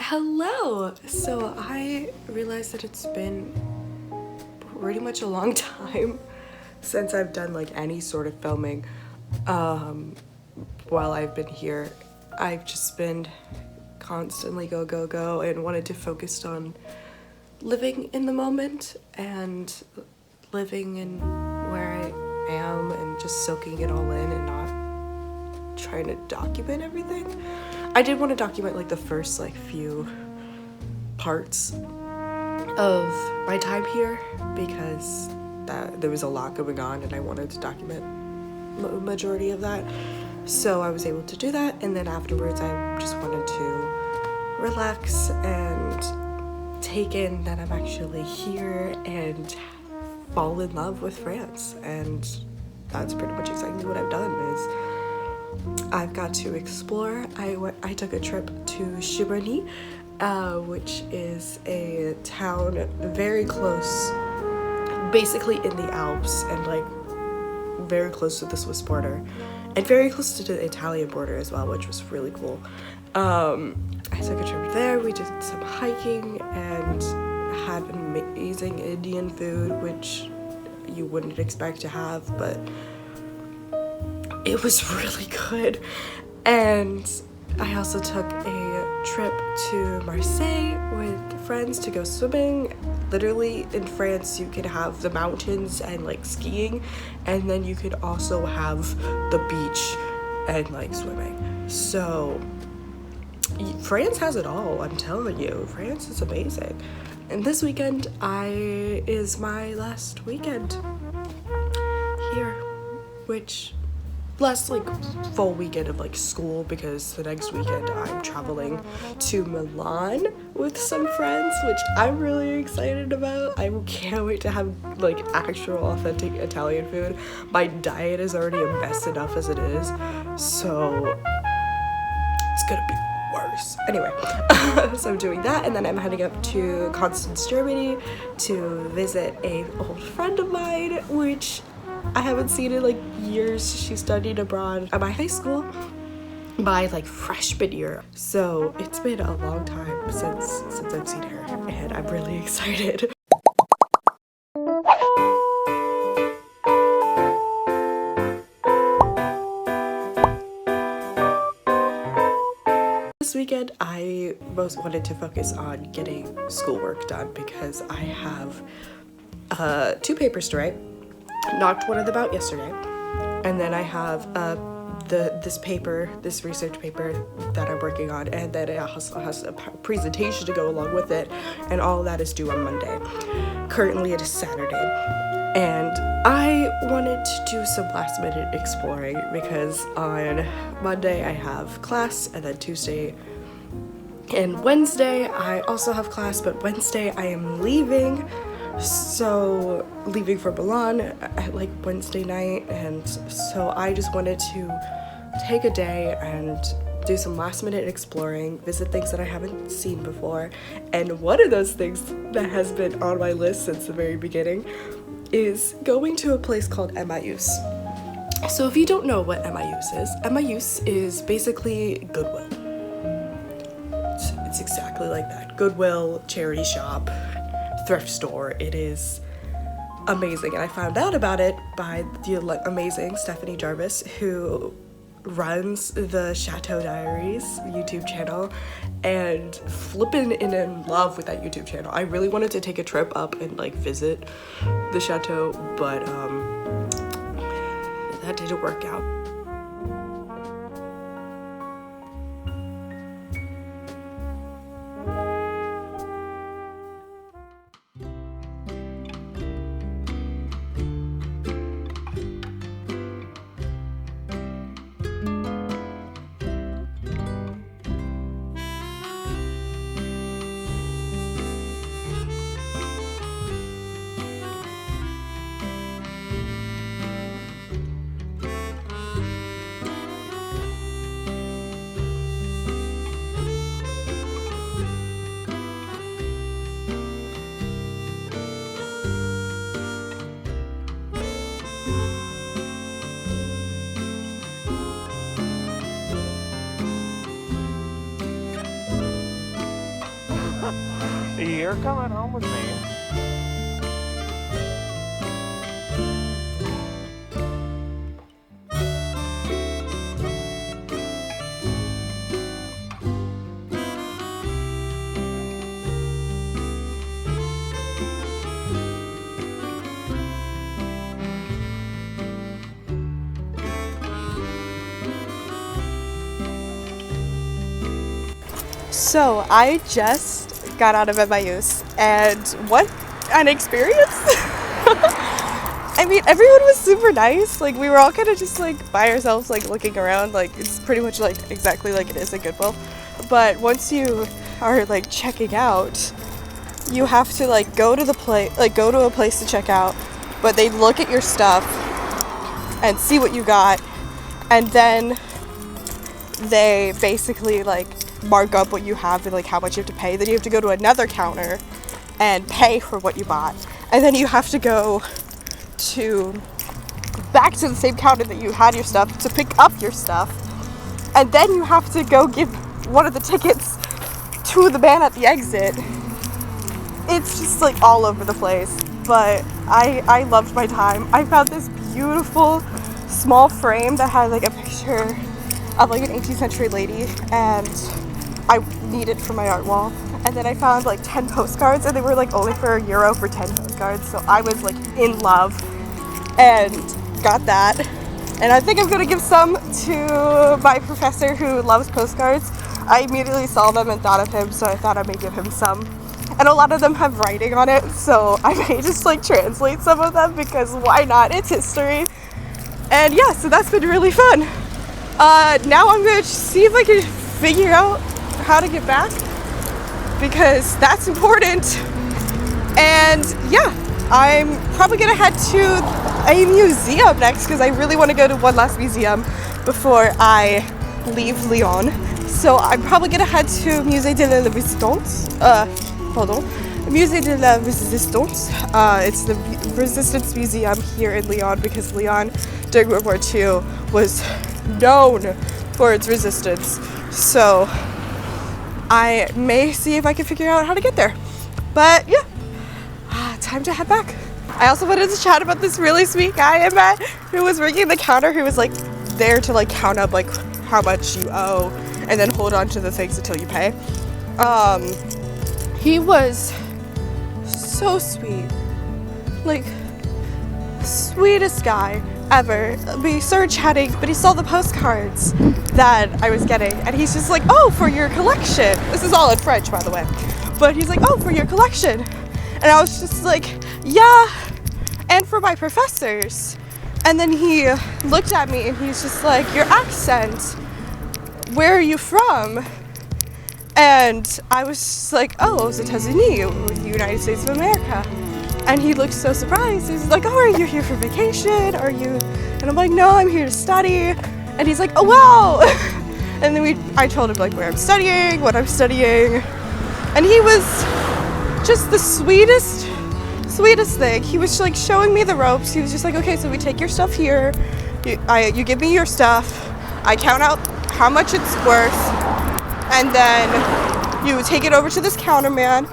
Hello! So I realized that it's been pretty much a long time since I've done like any sort of filming while I've been here. I've just been constantly go and wanted to focus on living in the moment and living in where I am and just soaking it all in and not trying to document everything. I did want to document like the first few parts of my time here because there was a lot going on and I wanted to document the majority of that. So I was able to do that, and then afterwards I just wanted to relax and take in that I'm actually here and fall in love with France. And that's pretty much exactly what I've done. Is I've got to explore. I took a trip to Chamonix, which is a town very close, basically in the Alps, and like very close to the Swiss border and very close to the Italian border as well, which was really cool. I took a trip there. We did some hiking and had amazing Indian food, which you wouldn't expect to have, but it was really good. And I also took a trip to Marseille with friends to go swimming. Literally in France you could have the mountains and like skiing, and then you could also have the beach and like swimming. So France has it all, I'm telling you. France is amazing. And this weekend is my last weekend here, which last like full weekend of like school, because the next weekend I'm traveling to Milan with some friends, which I'm really excited about. I can't wait to have like actual authentic Italian food. My diet is already a mess enough as it is, so it's gonna be worse. Anyway, so I'm doing that, and then I'm heading up to Constance, Germany to visit an old friend of mine, which I haven't seen in like years. She studied abroad at my high school my like freshman year, so it's been a long time since I've seen her, and I'm really excited. This weekend I most wanted to focus on getting schoolwork done because I have 2 papers to write. Knocked one of them out yesterday, and then I have this research paper that I'm working on, and then it also has a presentation to go along with it, and all of that is due on Monday. Currently it is Saturday, and I wanted to do some last minute exploring because on Monday I have class, and then Tuesday and Wednesday I also have class, but Wednesday I am leaving. So leaving for Milan at like Wednesday night, and so I just wanted to take a day and do some last minute exploring, visit things that I haven't seen before. And one of those things that has been on my list since the very beginning is going to a place called Emmaus. So if you don't know what Emmaus is basically Goodwill. It's exactly like that. Goodwill, charity shop, thrift store. It is amazing, and I found out about it by the amazing Stephanie Jarvis, who runs the Chateau Diaries YouTube channel, and flippin' in love with that YouTube channel. I really wanted to take a trip up and like visit the chateau, but that didn't work out. You're coming home with me. So I just got out of Emmaus, and what an experience! I mean, everyone was super nice. Like, we were all kind of just like by ourselves, like looking around. Like, it's pretty much like exactly like it is at Goodwill. But once you are like checking out, you have to like go to a place to check out. But they look at your stuff and see what you got, and then they basically like mark up what you have and like how much you have to pay. Then you have to go to another counter and pay for what you bought, and then you have to go back to the same counter that you had your stuff to pick up your stuff, and then you have to go give one of the tickets to the man at the exit. It's just like all over the place, but I loved my time. I found this beautiful small frame that had like a picture of like an 18th century lady, and I need it for my art wall. And then I found like 10 postcards, and they were like only for €1 for 10 postcards, so I was like in love and got that. And I think I'm gonna give some to my professor who loves postcards. I immediately saw them and thought of him, so I thought I may give him some. And a lot of them have writing on it, so I may just like translate some of them, because why not? It's history. And yeah, so that's been really fun. Now I'm gonna see if I can figure out how to get back, because that's important. And yeah, I'm probably gonna head to a museum next, because I really want to go to one last museum before I leave Lyon. So I'm probably gonna head to Musée de la Résistance. Musée de la Résistance. It's the Resistance Museum here in Lyon, because Lyon during World War II was known for its resistance. So I may see if I can figure out how to get there. But yeah, time to head back. I also wanted to chat about this really sweet guy I met who was working the counter, who was like there to like count up like how much you owe and then hold on to the things until you pay. He was so sweet, like sweetest guy ever. We started chatting, but he saw the postcards that I was getting, and he's just like, oh, for your collection. This is all in French, by the way. But he's like, oh, for your collection. And I was just like, yeah, and for my professors. And then he looked at me and he's just like, your accent, where are you from? And I was just like, oh, aux États-Unis, with the United States of America. And he looked so surprised. He's like, oh, are you here for vacation? Are you? And I'm like, no, I'm here to study. And he's like, oh, wow. And then I told him like where I'm studying, what I'm studying. And he was just the sweetest thing. He was like showing me the ropes. He was just like, okay, so we take your stuff here. You give me your stuff. I count out how much it's worth. And then you take it over to this counter man.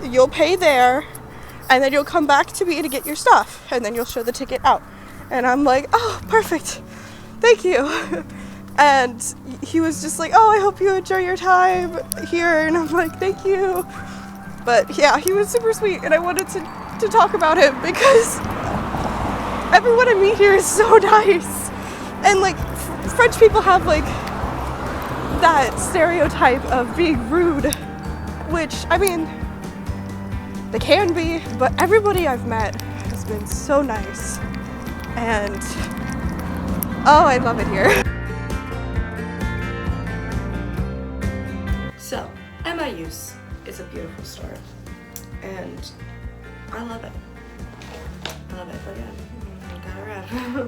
You'll pay there. And then you'll come back to me to get your stuff. And then you'll show the ticket out. And I'm like, oh, perfect. Thank you. And he was just like, oh, I hope you enjoy your time here. And I'm like, thank you. But yeah, he was super sweet. And I wanted to talk about him because everyone I meet here is so nice. And like French people have like that stereotype of being rude, which, I mean, they can be, but everybody I've met has been so nice. And oh, I love it here. So, Emmaus is a beautiful store, and I love it. I love it. Again, got a rap.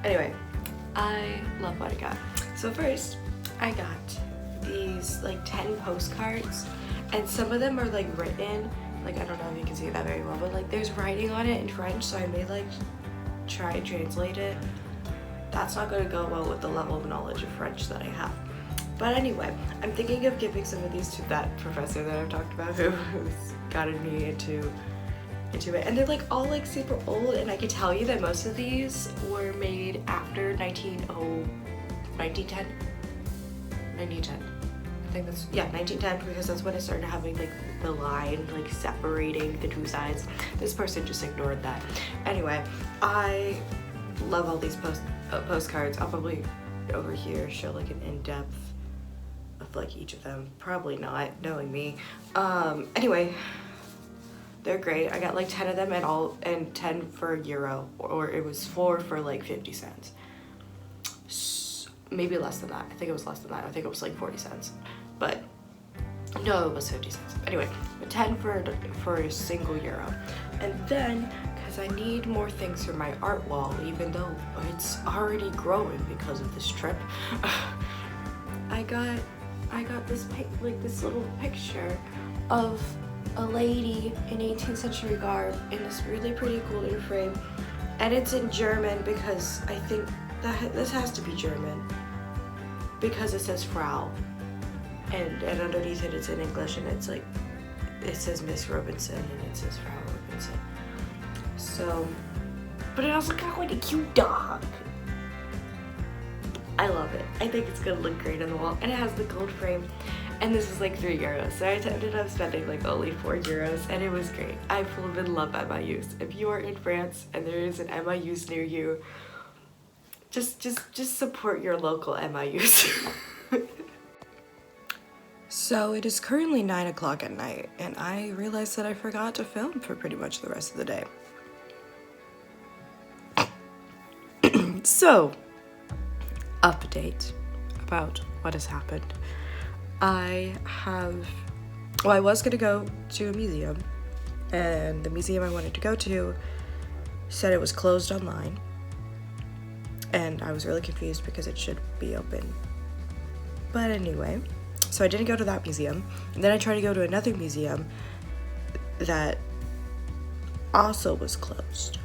Anyway, I love what I got. So first, I got these like 10 postcards, and some of them are like written, like I don't know if you can see that very well, but like there's writing on it in French, so I may like try and translate it. That's not going to go well with the level of knowledge of French that I have. But anyway, I'm thinking of giving some of these to that professor that I've talked about who's gotten me into it. And they're like all like super old, and I can tell you that most of these were made after 1910. I think that's, yeah, 1910, because that's when I started having like the line like separating the two sides. This person just ignored that. Anyway, I love all these postcards. I'll probably over here show like an in-depth of like each of them. Probably not, knowing me. Anyway, they're great. I got like 10 of them and 10 for €1, or it was 4 for like 50 cents. Maybe less than that. I think it was less than that. I think it was like 40 cents. But no, it was 50 cents. Anyway, 10 for a single €1. And then, because I need more things for my art wall, even though it's already growing because of this trip, I got this this little picture of a lady in 18th century garb in this really pretty golden frame, and it's in German because I think that this has to be German because it says Frau, and underneath it it's in English, and it's like, it says Miss Robinson and it says Frau Robinson. So, but it also got like a cute dog. I love it. I think it's gonna look great on the wall, and it has the gold frame, and this is like €3, so I ended up spending like only €4, and it was great. I love Emmaus. If you are in France and there is an Emmaus near you, just support your local Emmaus. So it is currently 9 o'clock at night, and I realized that I forgot to film for pretty much the rest of the day. So, update about what has happened. I was gonna go to a museum, and the museum I wanted to go to said it was closed online, and I was really confused because it should be open. But anyway, so I didn't go to that museum, and then I tried to go to another museum that also was closed.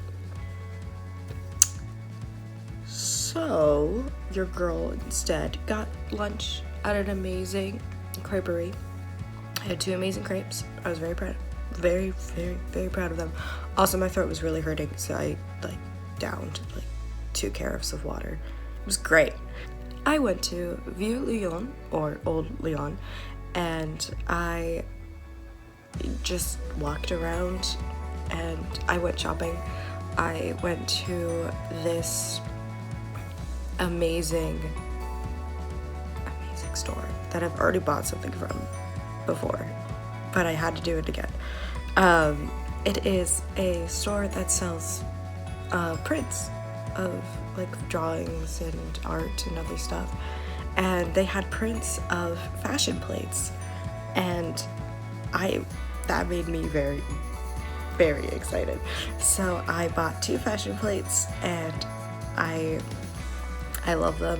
So your girl instead got lunch at an amazing creperie. I had 2 amazing crepes. I was very proud, very proud of them. Also, my throat was really hurting, so I like downed like 2 carafes of water. It was great. I went to Vieux Lyon, or Old Lyon, and I just walked around and I went shopping. I went to this amazing store that I've already bought something from before, but I had to do it again. It is a store that sells prints of like drawings and art and other stuff, and they had prints of fashion plates, and that made me very excited. So I bought 2 fashion plates, and I love them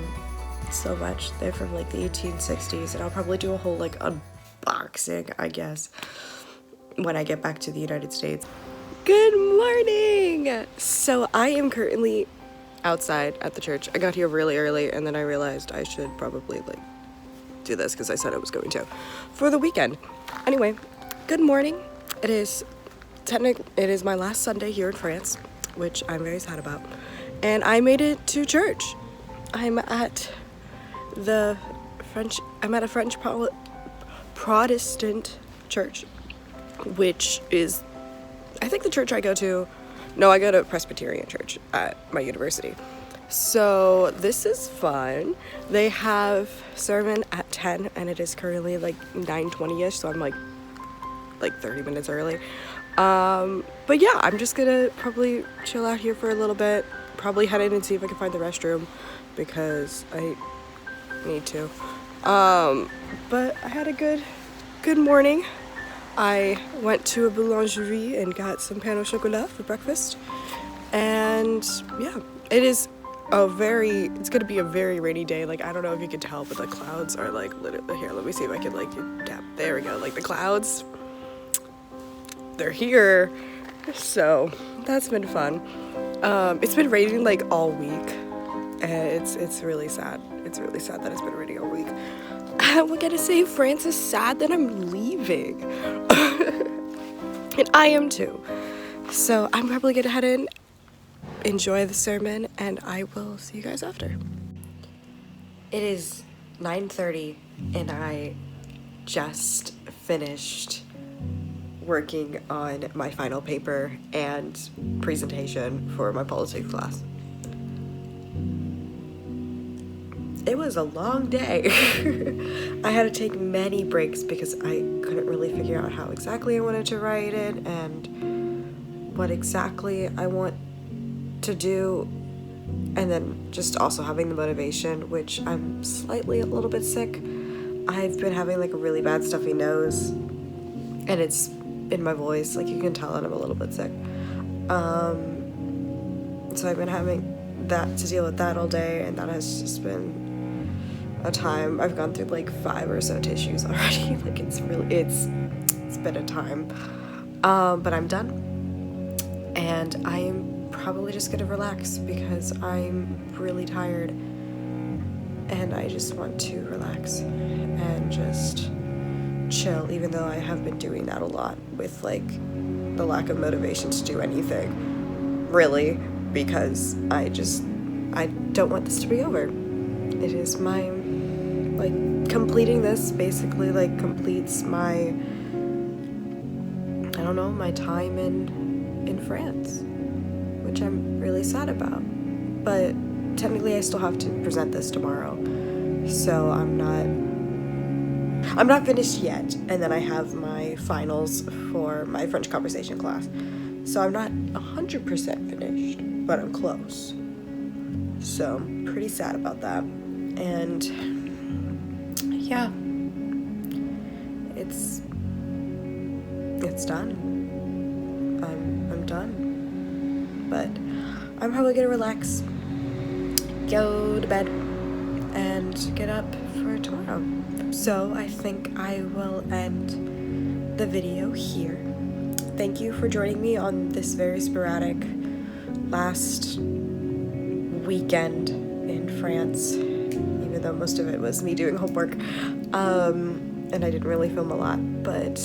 so much. They're from like the 1860s, and I'll probably do a whole like unboxing, I guess, when I get back to the United States. Good morning! So I am currently outside at the church. I got here really early, and then I realized I should probably like do this because I said I was going to for the weekend. Anyway, good morning. It is my last Sunday here in France, which I'm very sad about, and I made it to church. I'm at a French Protestant church, which is, I think, the church I go to. No, I go to a Presbyterian church at my university. So this is fun. They have sermon at 10, and it is currently like 9:20ish, so I'm like 30 minutes early. But yeah, I'm just gonna probably chill out here for a little bit, probably head in and see if I can find the restroom because I need to. But I had a good morning. I went to a boulangerie and got some pain au chocolat for breakfast, and yeah, it's gonna be a very rainy day. Like, I don't know if you can tell, but the clouds are like literally here. Let me see if I can like tap. There we go. Like, the clouds, they're here. So that's been fun. It's been raining like all week, and it's really sad. It's really sad that it's been raining all week. we're gonna say France is sad that I'm leaving. And I am too. So I'm probably gonna head in, enjoy the sermon, and I will see you guys after. It is 9:30 and I just finished working on my final paper and presentation for my politics class. It was a long day. I had to take many breaks because I couldn't really figure out how exactly I wanted to write it and what exactly I want to do, and then just also having the motivation, which I'm slightly a little bit sick. I've been having like a really bad stuffy nose and it's in my voice, like you can tell that I'm a little bit sick. So I've been having that to deal with that all day, and that has just been a time. I've gone through like 5 or so tissues already. Like it's been a time. But I'm done. And I am probably just gonna relax because I'm really tired. And I just want to relax and just chill, even though I have been doing that a lot with like the lack of motivation to do anything, really, because I don't want this to be over. It is my, like, completing this basically like completes my, I don't know, my time in France, which I'm really sad about. But technically I still have to present this tomorrow, so I'm not finished yet, and then I have my finals for my French conversation class, so I'm not 100% finished, but I'm close. So I'm pretty sad about that. And yeah, it's done. I'm done. But I'm probably gonna relax, go to bed, and get up for tomorrow. So I think I will end the video here. Thank you for joining me on this very sporadic last weekend in France, even though most of it was me doing homework, and I didn't really film a lot, but